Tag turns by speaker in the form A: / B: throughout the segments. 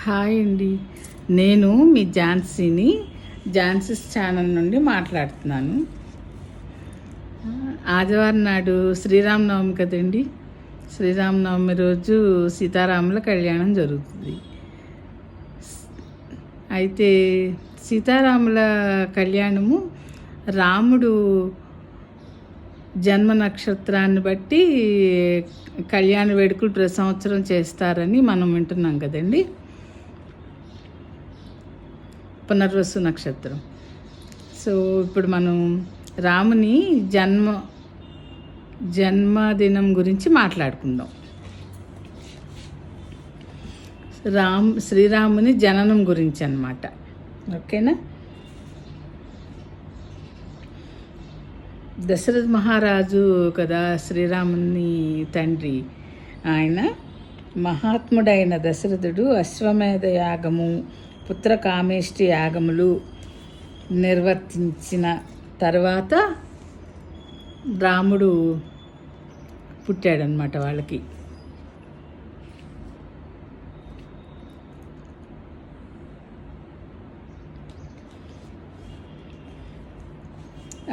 A: Hi అండి. నేను మీ ఝాన్సీని Jhansi's channel నుండి మాట్లాడుతున్నాను. ఆదివారం నాడు శ్రీరామనవమి కదండి. శ్రీరామనవమి రోజు సీతారాముల కళ్యాణం జరుగుతుంది. అయితే సీతారాముల కళ్యాణము రాముడు జన్మ నక్షత్రాన్ని బట్టి కళ్యాణ వేడుకలు ప్రతి సంవత్సరం చేస్తారని మనం వింటున్నాం కదండి. పునర్వసు నక్షత్రం. సో ఇప్పుడు మనం రాముని జన్మదినం గురించి మాట్లాడుకుందాం. శ్రీరాముని జననం గురించి అన్నమాట. ఓకేనా. దశరథ మహారాజు కదా శ్రీరాముని తండ్రి. ఆయన మహాత్ముడైన దశరథుడు అశ్వమేధ యాగము, పుత్రకామేష్టి యాగములు నిర్వర్తించిన తర్వాత రాముడు పుట్టాడనమాట వాళ్ళకి.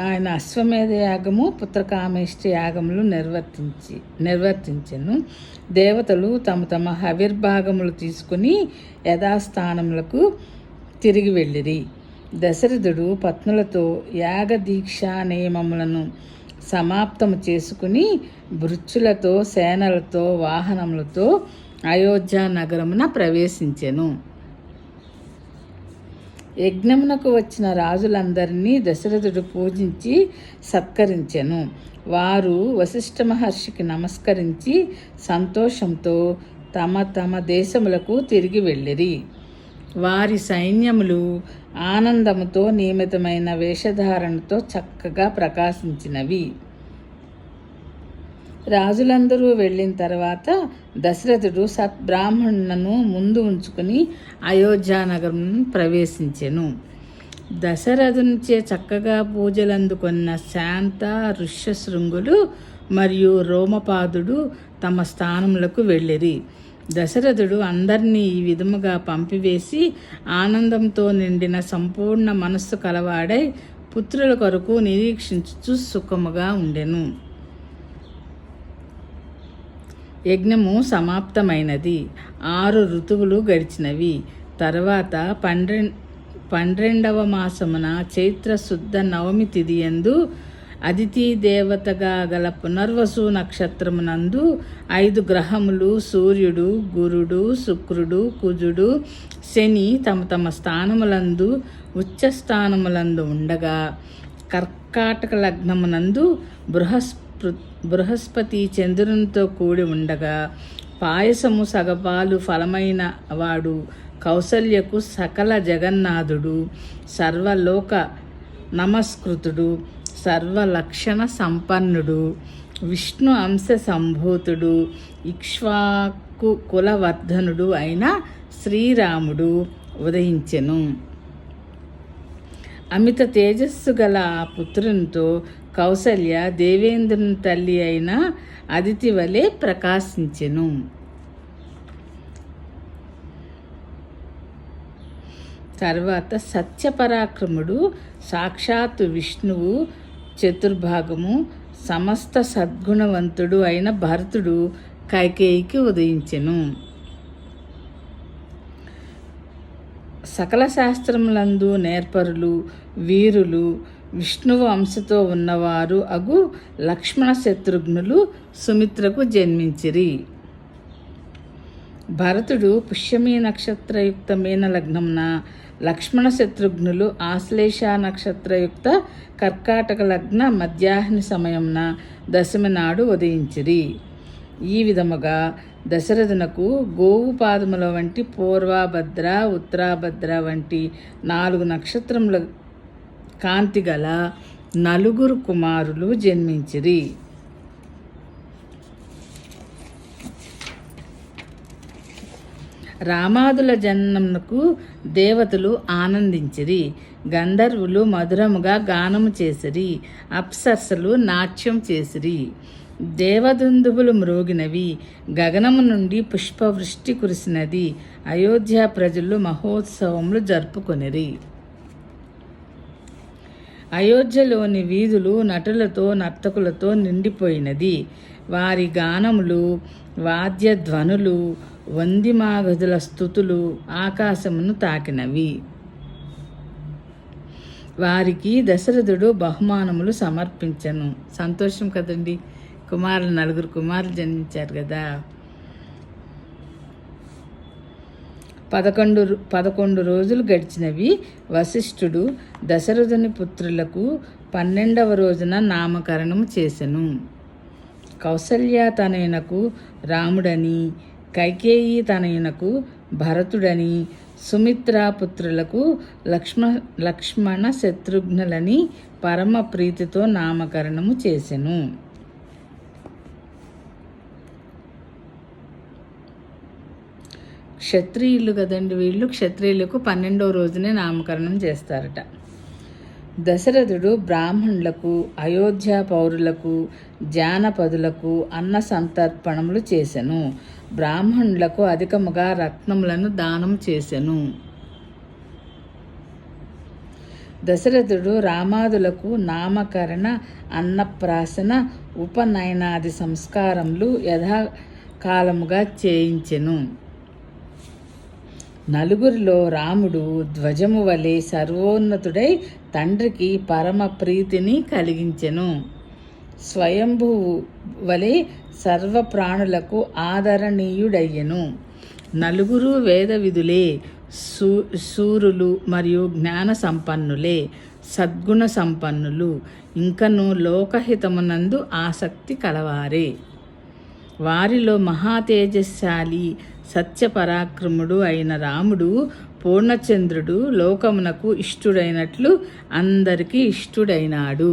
A: ఆయన అశ్వమేధ యాగము, పుత్రకామేష్టి యాగములు నిర్వర్తించెను. దేవతలు తమ తమ హవిర్భాగములు తీసుకుని యథాస్థానములకు తిరిగి వెళ్ళిరి. దశరథుడు పత్నులతో యాగ దీక్షా నియమములను సమాప్తము చేసుకుని భృత్యులతో, సేనలతో, వాహనములతో అయోధ్య నగరమున ప్రవేశించెను. యజ్ఞమునకు వచ్చిన రాజులందరినీ దశరథుడు పూజించి సత్కరించెను. వారు వశిష్ఠ మహర్షికి నమస్కరించి సంతోషంతో తమ తమ దేశములకు తిరిగి వెళ్ళిరి. వారి సైన్యములు ఆనందముతో నియమితమైన వేషధారణతో చక్కగా ప్రకాశించినవి. రాజులందరూ వెళ్ళిన తర్వాత దశరథుడు సద్బ్రాహ్మణులను ముందు ఉంచుకుని అయోధ్యానగరం ప్రవేశించెను. దశరథునిచే చక్కగా పూజలు అందుకున్న శాంత, ఋష్యశృంగులు మరియు రోమపాదుడు తమ స్థానములకు వెళ్ళిరి. దశరథుడు అందరినీ ఈ విధముగా పంపివేసి ఆనందంతో నిండిన సంపూర్ణ మనస్సు కలవాడై పుత్రుల కొరకు నిరీక్షించుచు సుఖముగా ఉండెను. యజ్ఞము సమాప్తమైనది. 6 ఋతువులు గడిచినవి. తర్వాత 12వ మాసమున చైత్ర శుద్ధ నవమి తిథియందు అదితి దేవతగా గల పునర్వసు నక్షత్రమునందు 5 గ్రహములు సూర్యుడు, గురుడు, శుక్రుడు, కుజుడు, శని తమ తమ స్థానములందు ఉచ్చస్థానములందు ఉండగా కర్కాటక లగ్నమునందు బృహస్పతి చంద్రునితో కూడి ఉండగా పాయసము సగపాలు ఫలమైన వాడు కౌసల్యకు సకల జగన్నాథుడు, సర్వలోక నమస్కృతుడు, సర్వలక్షణ సంపన్నుడు, విష్ణు అంశ సంభూతుడు, ఇక్ష్వాకు కులవర్ధనుడు అయిన శ్రీరాముడు ఉదయించెను. అమిత తేజస్సు గల ఆ పుత్రునితో కౌసల్య దేవేంద్రుని తల్లి అయిన అదితి వలె ప్రకాశించెను. తర్వాత సత్యపరాక్రముడు సాక్షాత్తు విష్ణువు చతుర్భాగము సమస్త సద్గుణవంతుడు అయిన భరతుడు కైకేయికి ఉదయించెను. సకల శాస్త్రములందు నేర్పరులు, వీరులు, విష్ణువు అంశతో ఉన్నవారు అగు లక్ష్మణ శత్రుఘ్నులు సుమిత్రకు జన్మించిరి. భరతుడు పుష్యమీ నక్షత్రయుక్త మీన లగ్నమున, లక్ష్మణ శత్రుఘ్నులు ఆశ్లేష నక్షత్రయుక్త కర్కాటక లగ్న మధ్యాహ్న సమయమున దశమి నాడు ఉదయించిరి. ఈ విధముగా దశరథునకు గోవు పాదముల వంటి పూర్వభద్ర, ఉత్తరాభద్ర వంటి 4 నక్షత్రముల కాంతి గల 4 కుమారులు జన్మించిరి. రామాదుల జన్మమునకు దేవతలు ఆనందించిరి. గంధర్వులు మధురముగా గానము చేసిరి. అప్సరసలు నాట్యం చేసిరి. దేవదుందుబులు మ్రోగినవి, గగనము నుండి పుష్పవృష్టి కురిసినది, అయోధ్య ప్రజలు మహోత్సవములు జరుపుకొనిరి. అయోధ్యలోని వీధులు నటులతో నర్తకులతో నిండిపోయినది. వారి గానములు, వాద్యధ్వనులు, వందిమాగధుల స్థుతులు ఆకాశమును తాకినవి. వారికి దశరథుడు బహుమానములు సమర్పించను. సంతోషం కదండి, నలుగురు కుమారులు జన్మించారు కదా. 11 రోజులు గడిచినవి. వశిష్ఠుడు దశరథుని పుత్రులకు 12వ రోజున నామకరణము చేసెను. కౌసల్య తనయునకు రాముడని, కైకేయి తనయునకు భరతుడని, సుమిత్రా పుత్రులకు లక్ష్మణ శత్రుఘ్నులని పరమ ప్రీతితో నామకరణము చేసెను. క్షత్రియులు కదండి వీళ్ళు. క్షత్రియులకు 12వ రోజునే నామకరణం చేస్తారట. దశరథుడు బ్రాహ్మణులకు, అయోధ్య పౌరులకు, జానపదులకు అన్న సంతర్పణములు చేసెను. బ్రాహ్మణులకు అధికముగా రత్నములను దానం చేసెను. దశరథుడు రామాదులకు నామకరణ, అన్నప్రాసన, ఉపనయనాది సంస్కారములు యథాకాలముగా చేయించెను. నలుగురిలో రాముడు ధ్వజము వలె సర్వోన్నతుడై తండ్రికి పరమ ప్రీతిని కలిగించెను. స్వయంభువు వలె సర్వప్రాణులకు ఆదరణీయుడయ్యెను. నలుగురు వేద విధులే, శూరులు మరియు జ్ఞాన సంపన్నులే, సద్గుణ సంపన్నులు, ఇంకను లోకహితమునందు ఆసక్తి కలవారే. వారిలో మహాతేజశాలి సత్యపరాక్రముడు అయిన రాముడు పూర్ణచంద్రుడు లోకమునకు ఇష్టుడైనట్లు అందరికీ ఇష్టుడైనాడు.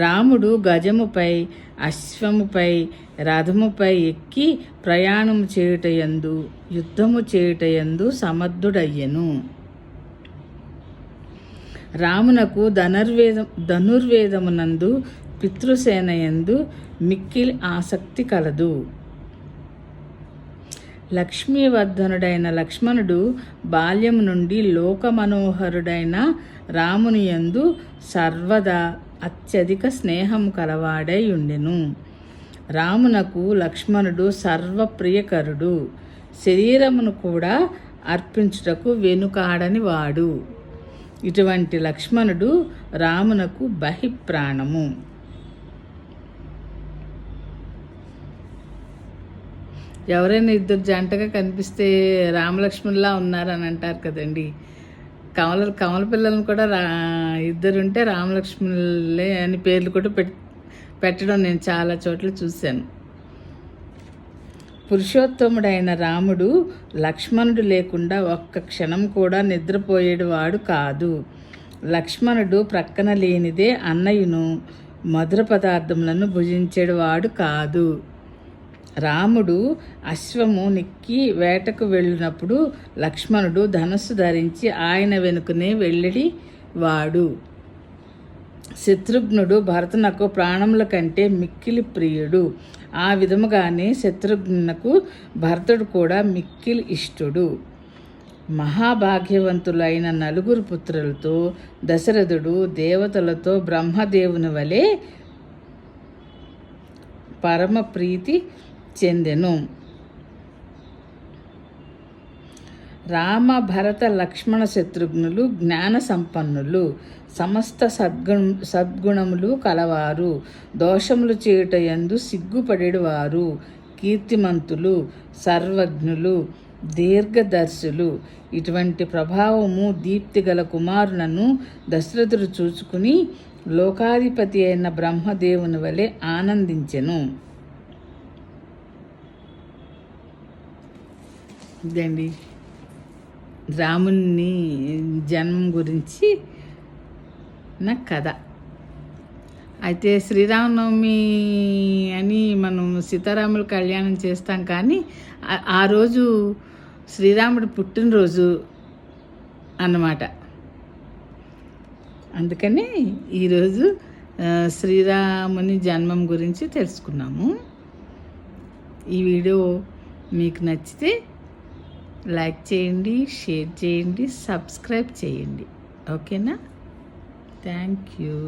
A: రాముడు గజముపై, అశ్వముపై, రథముపై ఎక్కి ప్రయాణము చేయుటయందు, యుద్ధము చేయుటయందు సమర్థుడయ్యెను. రామునకు ధనుర్వేదమునందు, పితృసేనయందు మిక్కిలి ఆసక్తి కలదు. లక్ష్మీవర్ధనుడైన లక్ష్మణుడు బాల్యము నుండి లోకమనోహరుడైన రాముని యందు సర్వదా అత్యధిక స్నేహము కలవాడై ఉండెను. రామునకు లక్ష్మణుడు సర్వప్రియకరుడు. శరీరమును కూడా అర్పించుటకు వెనుకాడని వాడు. ఇటువంటి లక్ష్మణుడు రామునకు బహిప్రాణము. ఎవరైనా ఇద్దరు జంటగా కనిపిస్తే రామలక్ష్మణులా ఉన్నారని అంటారు కదండి. కమల పిల్లలను కూడా ఇద్దరుంటే రామలక్ష్మణులే అని పేర్లు కూడా పెట్టడం నేను చాలా చోట్ల చూశాను. పురుషోత్తముడైన రాముడు లక్ష్మణుడు లేకుండా ఒక్క క్షణం కూడా నిద్రపోయేడు వాడు కాదు. లక్ష్మణుడు ప్రక్కన లేనిదే అన్నయ్యను మధుర పదార్థములను భుజించేడు వాడు కాదు. రాముడు అశ్వము నెక్కి వేటకు వెళ్ళినప్పుడు లక్ష్మణుడు ధనుస్సు ధరించి ఆయన వెనుకనే వెళ్ళడి వాడు. శత్రుఘ్నుడు భరతునకు ప్రాణముల కంటే మిక్కిలి ప్రియుడు. ఆ విధముగానే శత్రుఘ్నునకు భరతుడు కూడా మిక్కిలి ఇష్టుడు. మహాభాగ్యవంతులైన నలుగురు పుత్రులతో దశరథుడు దేవతలతో బ్రహ్మదేవుని వలె పరమ ప్రీతి చెందెను. రామ భరత లక్ష్మణ శత్రుఘ్నులు జ్ఞాన సంపన్నులు, సమస్త సద్గుణములు కలవారు, దోషములు చేయుటయందు సిగ్గుపడేవారు, కీర్తిమంతులు, సర్వజ్ఞులు, దీర్ఘదర్శులు. ఇటువంటి ప్రభావము దీప్తి గల కుమారులను దశరథుడు చూచుకుని లోకాధిపతి అయిన బ్రహ్మదేవుని వలె ఆనందించెను. ఇదండి రాముని జన్మం గురించి నా కథ. అయితే శ్రీరామనవమి అని మనం సీతారాముల కళ్యాణం చేస్తాం, కానీ ఆ రోజు శ్రీరాముడు పుట్టినరోజు అన్నమాట. అందుకని ఈరోజు శ్రీరాముని జన్మం గురించి తెలుసుకున్నాము. ఈ వీడియో మీకు నచ్చితే లైక్ చేయండి, షేర్ చేయండి, సబ్స్క్రైబ్ చేయండి. ఓకేనా? Thank you.